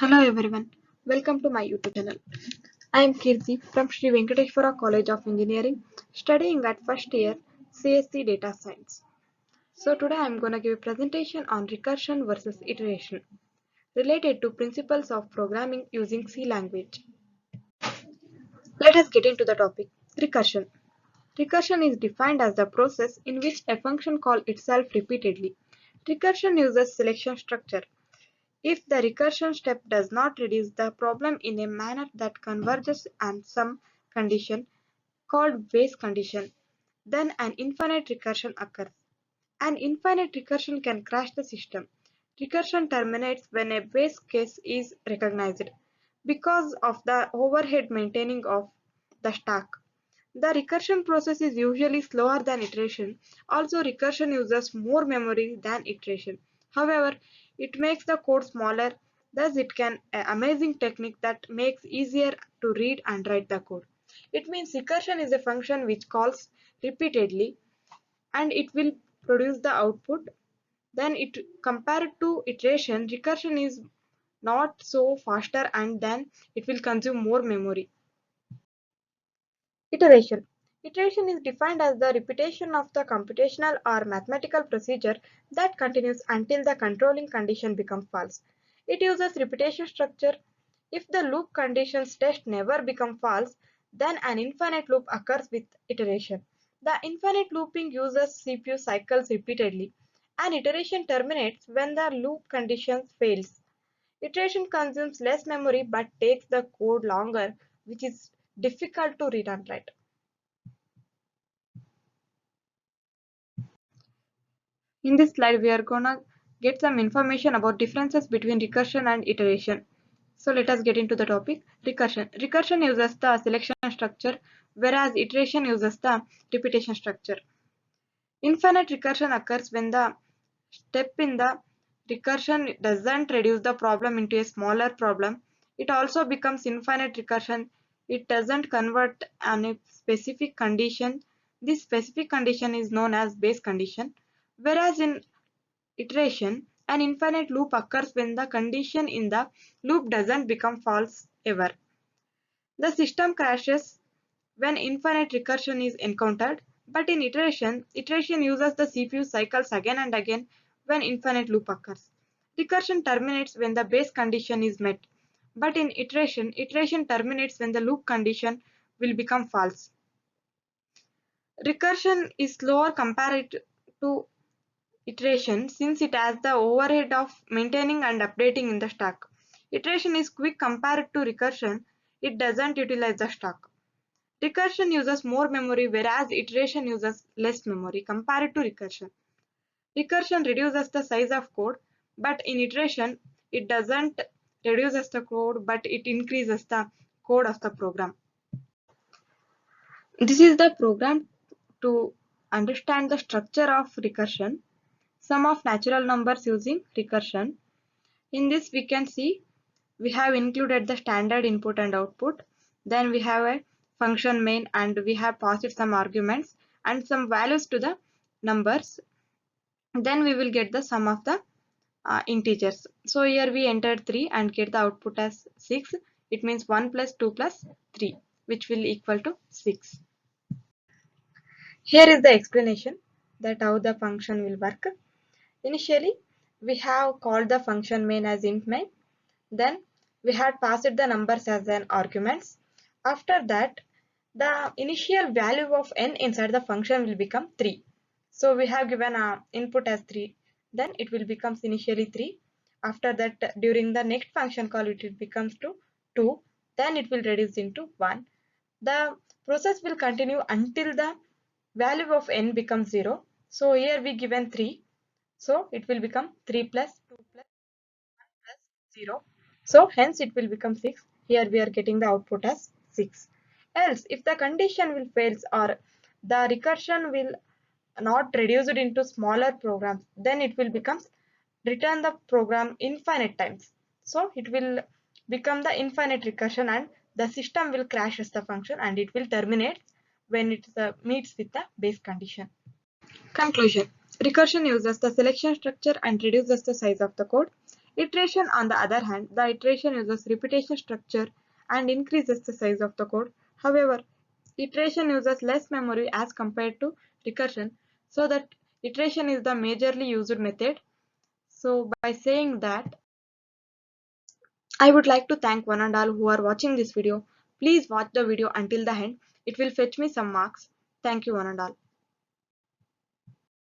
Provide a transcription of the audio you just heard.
Hello everyone, welcome to my YouTube channel. I am Kirti from Sri Venkateshwara College of Engineering, studying at first year CSC Data Science. So today I am going to give a presentation on recursion versus iteration related to principles of programming using C language. Let us get into the topic. Recursion. Recursion is defined as the process in which a function calls itself repeatedly. Recursion uses selection structure. If the recursion step does not reduce the problem in a manner that converges on some condition called base condition, then an infinite recursion occurs. An infinite recursion can crash the system. Recursion terminates when a base case is recognized. Because of the overhead maintaining of the stack, the recursion process is usually slower than iteration. Also, recursion uses more memory than iteration. However, it makes the code smaller, thus it can an amazing technique that makes easier to read and write the code. It means recursion is a function which calls repeatedly and it will produce the output. Then it compared to iteration, recursion is not so faster and then it will consume more memory. Iteration. Iteration is defined as the repetition of the computational or mathematical procedure that continues until the controlling condition becomes false. It uses repetition structure. If the loop conditions test never become false, then an infinite loop occurs with iteration. The infinite looping uses CPU cycles repeatedly. An iteration terminates when the loop condition fails. Iteration consumes less memory but takes the code longer, which is difficult to read and write. In this slide, we are gonna get some information about differences between recursion and iteration. So let us get into the topic. Recursion. Recursion uses the selection structure, whereas iteration uses the repetition structure. Infinite recursion occurs when the step in the recursion doesn't reduce the problem into a smaller problem. It also becomes infinite recursion. It doesn't convert on a specific condition. This specific condition is known as base condition. Whereas in iteration, an infinite loop occurs when the condition in the loop doesn't become false ever. The system crashes when infinite recursion is encountered, but in iteration, iteration uses the CPU cycles again and again when infinite loop occurs. Recursion terminates when the base condition is met, but in iteration, iteration terminates when the loop condition will become false. Recursion is slower compared to iteration since it has the overhead of maintaining and updating in the stack. Iteration is quick compared to recursion, it doesn't utilize the stack. Recursion uses more memory whereas iteration uses less memory compared to recursion. Recursion reduces the size of code, but in iteration it doesn't reduces the code but it increases the code of the program. This is the program to understand the structure of recursion. Sum of natural numbers using recursion. In this we can see we have included the standard input and output. Then we have a function main and we have passed some arguments and some values to the numbers. Then we will get the sum of the integers. So here we entered 3 and get the output as 6. It means 1 plus 2 plus 3 which will equal to 6. Here is the explanation that how the function will work. Initially, we have called the function main as int main. Then we had passed the numbers as an arguments. After that, the initial value of n inside the function will become 3. So we have given a input as 3. Then it will become initially 3. After that, during the next function call, it will becomes to 2. Then it will reduce into 1. The process will continue until the value of n becomes 0. So here we given 3. So it will become 3 plus 2 plus 1 plus 0. So hence it will become 6. Here we are getting the output as 6. Else if the condition will fails or the recursion will not reduce it into smaller programs, then it will become return the program infinite times. So it will become the infinite recursion and the system will crash as the function and it will terminate when it meets with the base condition. Conclusion. Recursion uses the selection structure and reduces the size of the code. Iteration, on the other hand, the iteration uses repetition structure and increases the size of the code. However, iteration uses less memory as compared to recursion, so that iteration is the majorly used method. So by saying that, I would like to thank one and all who are watching this video. Please watch the video until the end. It will fetch me some marks. Thank you one and all.